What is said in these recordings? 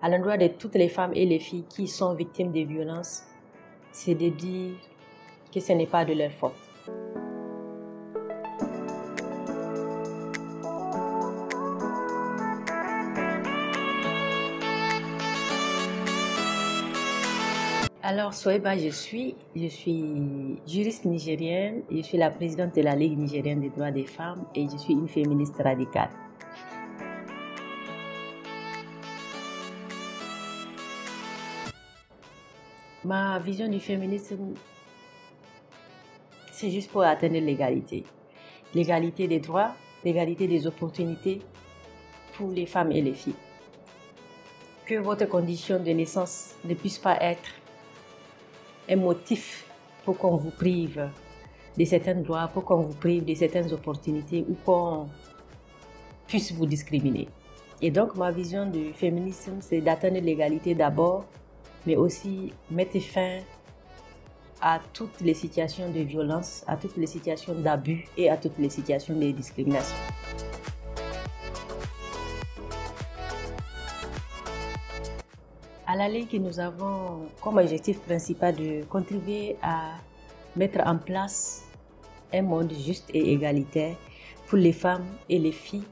à l'endroit de toutes les femmes et les filles qui sont victimes de violences, c'est de dire que ce n'est pas de leur faute. Alors, Souhaïba, je suis juriste nigérienne, je suis la présidente de la Ligue nigérienne des droits des femmes et je suis une féministe radicale. Ma vision du féminisme, c'est juste pour atteindre l'égalité. L'égalité des droits, l'égalité des opportunités pour les femmes et les filles. Que votre condition de naissance ne puisse pas être un motif pour qu'on vous prive de certains droits, pour qu'on vous prive de certaines opportunités ou qu'on puisse vous discriminer. Et donc, ma vision du féminisme, c'est d'atteindre l'égalité d'abord, mais aussi mettre fin à toutes les situations de violence, à toutes les situations d'abus et à toutes les situations de discrimination. À la Ligue, nous avons comme objectif principal de contribuer à mettre en place un monde juste et égalitaire pour les femmes et les filles.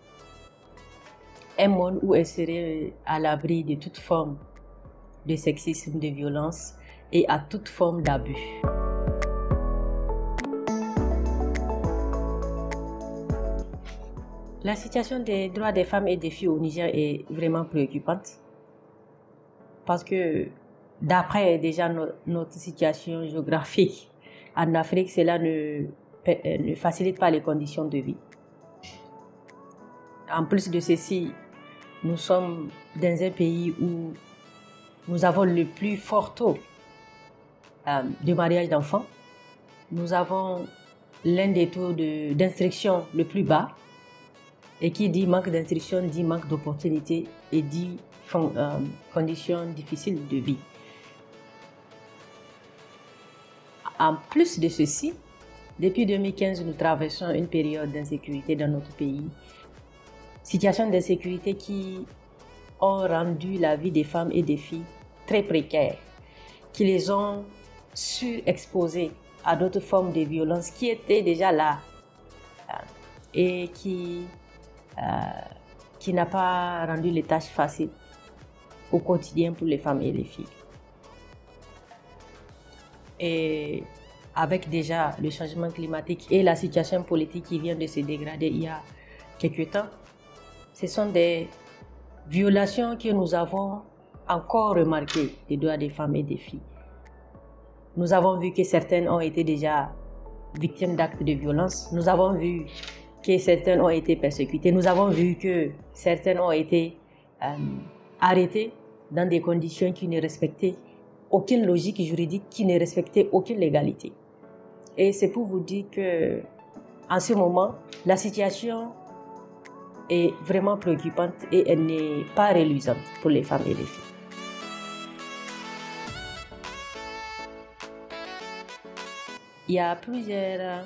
Un monde où elles seraient à l'abri de toute forme de sexisme, de violence et à toute forme d'abus. La situation des droits des femmes et des filles au Niger est vraiment préoccupante parce que d'après déjà notre situation géographique en Afrique, cela ne facilite pas les conditions de vie. En plus de ceci, nous sommes dans un pays où nous avons le plus fort taux de mariage d'enfants. Nous avons l'un des taux d'instruction le plus bas. Et qui dit manque d'instruction, dit manque d'opportunités et dit conditions difficiles de vie. En plus de ceci, depuis 2015, nous traversons une période d'insécurité dans notre pays. Situation d'insécurité qui ont rendu la vie des femmes et des filles très précaire, qui les ont surexposées à d'autres formes de violence qui étaient déjà là et qui n'a pas rendu les tâches faciles au quotidien pour les femmes et les filles. Et avec déjà le changement climatique et la situation politique qui vient de se dégrader il y a quelques temps, ce sont des violations que nous avons encore remarquées des droits des femmes et des filles. Nous avons vu que certaines ont été déjà victimes d'actes de violence. Nous avons vu que certaines ont été persécutées. Nous avons vu que certaines ont été arrêtées dans des conditions qui ne respectaient aucune logique juridique, qui ne respectaient aucune légalité. Et c'est pour vous dire que, en ce moment, la situation est vraiment préoccupante et elle n'est pas reluisante pour les femmes et les filles. Il y a plusieurs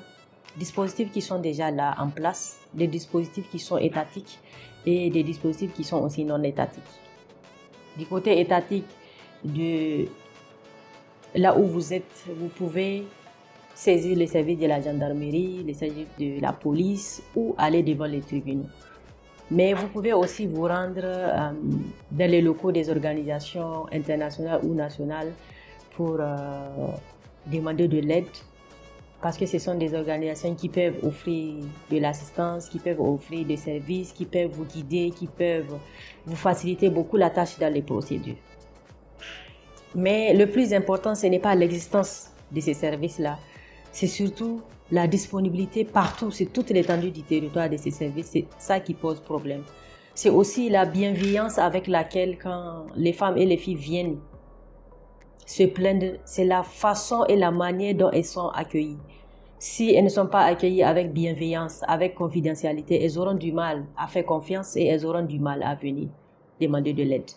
dispositifs qui sont déjà là en place, des dispositifs qui sont étatiques et des dispositifs qui sont aussi non étatiques. Du côté étatique, de là où vous êtes, vous pouvez saisir les services de la gendarmerie, les services de la police ou aller devant les tribunaux. Mais vous pouvez aussi vous rendre dans les locaux des organisations internationales ou nationales pour demander de l'aide. Parce que ce sont des organisations qui peuvent offrir de l'assistance, qui peuvent offrir des services, qui peuvent vous guider, qui peuvent vous faciliter beaucoup la tâche dans les procédures. Mais le plus important, ce n'est pas l'existence de ces services-là. C'est surtout la disponibilité partout, sur toute l'étendue du territoire de ces services. C'est ça qui pose problème. C'est aussi la bienveillance avec laquelle, quand les femmes et les filles viennent se plaindre, c'est la façon et la manière dont elles sont accueillies. Si elles ne sont pas accueillies avec bienveillance, avec confidentialité, elles auront du mal à faire confiance et elles auront du mal à venir demander de l'aide.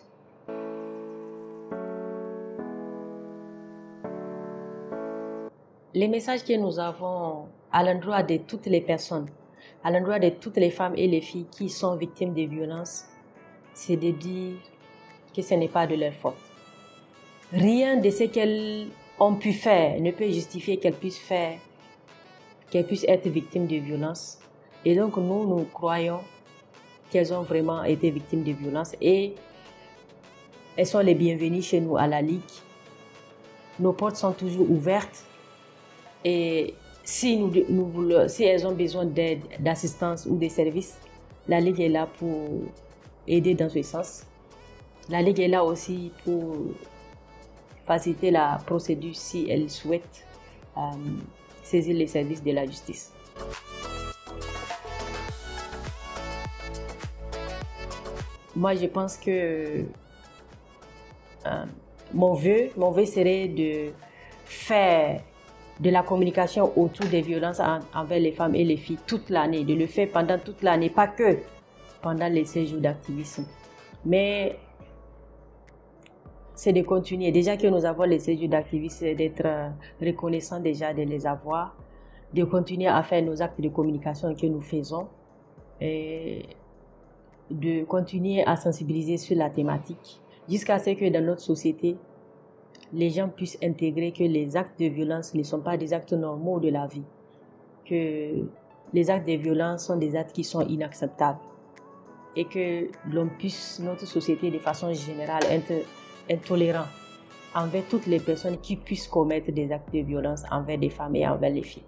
Les messages que nous avons à l'endroit de toutes les personnes, à l'endroit de toutes les femmes et les filles qui sont victimes de violences, c'est de dire que ce n'est pas de leur faute. Rien de ce qu'elles ont pu faire ne peut justifier qu'elles puissent être victimes de violences. Et donc nous croyons qu'elles ont vraiment été victimes de violences et elles sont les bienvenues chez nous à la Ligue. Nos portes sont toujours ouvertes et si elles ont besoin d'aide, d'assistance ou de services, la Ligue est là pour aider dans ce sens. La Ligue est là aussi pour faciliter la procédure si elles souhaitent saisir les services de la justice. Moi, je pense que mon vœu serait de faire de la communication autour des violences envers les femmes et les filles toute l'année, de le faire pendant toute l'année, pas que pendant les séjours d'activisme. Mais c'est de continuer. Déjà que nous avons les séjours d'activisme, c'est d'être reconnaissant déjà de les avoir, de continuer à faire nos actes de communication que nous faisons et de continuer à sensibiliser sur la thématique jusqu'à ce que dans notre société, les gens puissent intégrer que les actes de violence ne sont pas des actes normaux de la vie, que les actes de violence sont des actes qui sont inacceptables et que l'on puisse, notre société de façon générale, être intolérant envers toutes les personnes qui puissent commettre des actes de violence envers des femmes et envers les filles.